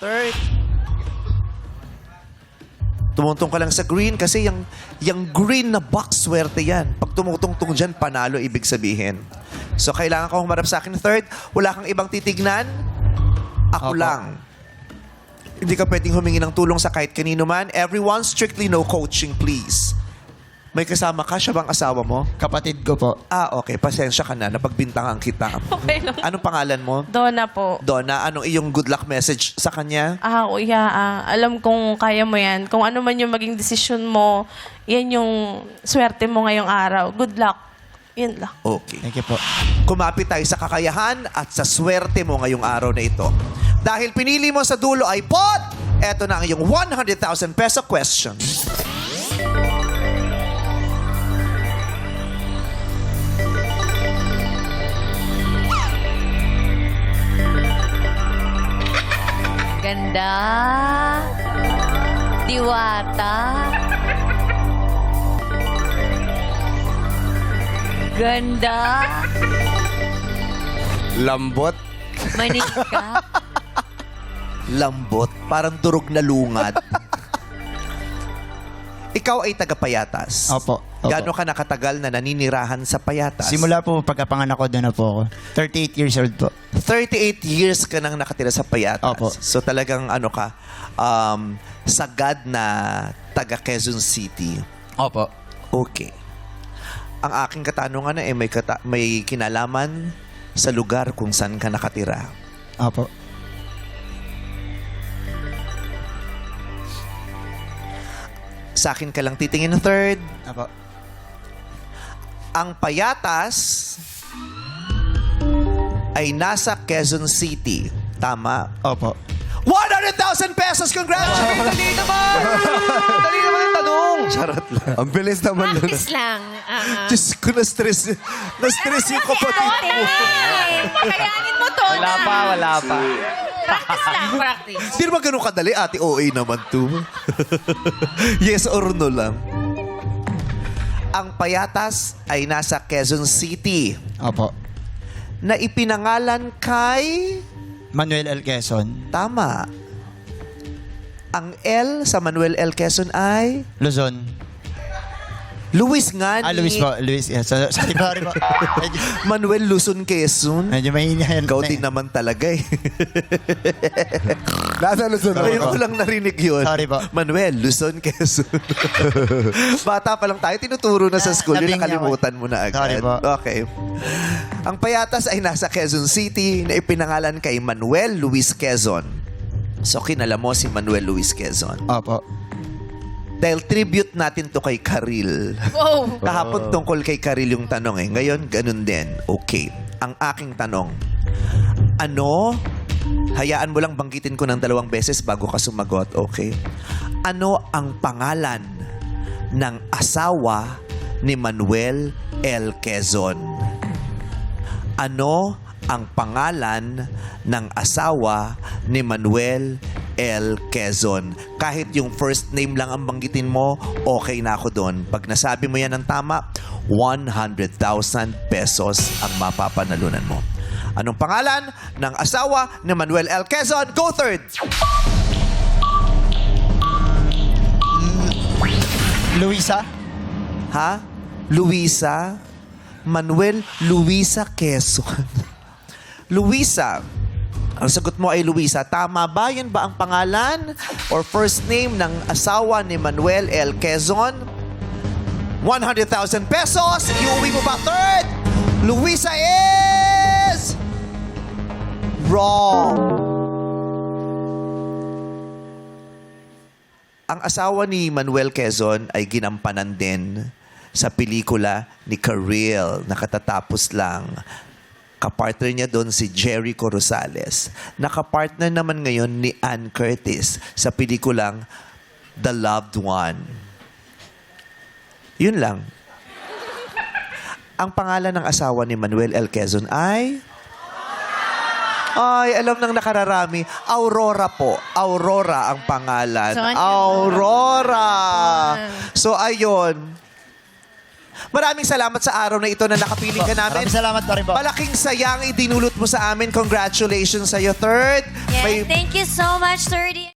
third. Tumutong ka lang sa green kasi yung green na box, swerte yan. Pag tumutungtong dyan, panalo ibig sabihin. So, kailangan ka humarap sa akin third. Wala kang ibang titignan. Ako Opo. lang. Hindi ka pwedeng humingi ng tulong sa kahit kanino man. Everyone, strictly no coaching, please. May kasama ka? Siya bang asawa mo? Kapatid ko po. Ah, okay. Pasensya ka na. Napagbintangan kita. Okay lang. Anong pangalan mo? Donna po. Donna, anong iyong good luck message sa kanya? Kuya, alam kong kaya mo yan. Kung ano man yung maging desisyon mo, yan yung swerte mo ngayong araw. Good luck. Yun lang. Okay. Thank you po. Kumapit tayo sa kakayahan at sa swerte mo ngayong araw na ito. Dahil pinili mo sa dulo ay pot! Eto na ang iyong 100,000 peso question. Ganda. Diwata. Ganda. Lambot. Manika. Lambot, parang durog na lungad. Ikaw ay taga-Payatas. Opo. Gaano ka nakatagal na naninirahan sa Payatas? Simula po pagkapanganak ko, doon na po ako. 38 years old po. 38 years ka nang nakatira sa Payatas. Opo. So talagang ano ka, sagad na taga Quezon City. Opo. Okay. Ang aking katanungan na may kinalaman sa lugar kung saan ka nakatira. Opo. Sa akin ka lang titingin ng third. Opo. Ang Payatas ay nasa Quezon City. Tama? Opo. 100,000 pesos! Congratulations! Dali naman! Dali naman ang tanong! Charot lang. Ang bilis naman nun. Practice lang. Diyos ko, na-stress. Na-stress yung kapatid ko. Pakayanin mo to. Wala pa. Practice lang, practice. Hindi naman ganun kadali. Ate OA naman to. Yes or no lang. Ang Payatas ay nasa Quezon City Opo. na ipinangalan kay... Manuel L. Quezon. Tama. Ang L sa Manuel L. Quezon ay... Luzon. Luis nga ni... Luis po. Luis. Yeah. Sorry po. Manuel Luzon Quezon. Medyo mahina yan. Ikaw din naman talaga eh. Nasa Luzon ako. Ngayon ko lang narinig yun. Sorry po. Manuel, Luzon, Quezon. Bata pa lang tayo, tinuturo na sa school. Yun, Nabing niya nakalimutan mo na agad. Sorry po. Okay. Ang Payatas ay nasa Quezon City na ipinangalan kay Manuel Luis Quezon. So, kinala mo si Manuel Luis Quezon. Opo. Dahil tribute natin to kay Karil. Wow. Kahapon tungkol kay Karil yung tanong eh. Ngayon, ganun din. Okay. Ang aking tanong, ano, hayaan mo lang banggitin ko ng 2 beses bago ka sumagot, okay? Ano ang pangalan ng asawa ni Manuel L. Quezon? Ano ang pangalan ng asawa ni Manuel L. Quezon? Kahit yung first name lang ang banggitin mo, okay na ako doon. Pag nasabi mo yan ng tama, 100,000 pesos ang mapapanalunan mo. Anong pangalan ng asawa ni Manuel L. Quezon? Go third! Luisa. Ha? Luisa? Manuel Luisa Quezon. Luisa. Ang sagot mo ay Luisa. Tama ba? Yan ba ang pangalan or first name ng asawa ni Manuel L. Quezon? 100,000 pesos. Iuwi mo ba third? Luisa is... wrong. Ang asawa ni Manuel Quezon ay ginampanan din sa pelikula ni Karil na katatapos lang. Kapartner niya doon si Jericho Rosales. Nakapartner naman ngayon ni Ann Curtis sa pelikulang The Loved One. Yun lang. Ang pangalan ng asawa ni Manuel L. Quezon ay... Ay, alam nang nakararami. Aurora po. Aurora ang pangalan. So, ano? Aurora. So, ayun. Maraming salamat sa araw na ito na nakapiling ka namin. Maraming salamat pa rin po. Malaking sayang idinulot mo sa amin. Congratulations sa'yo, third. Yeah, May thank you so much, 30.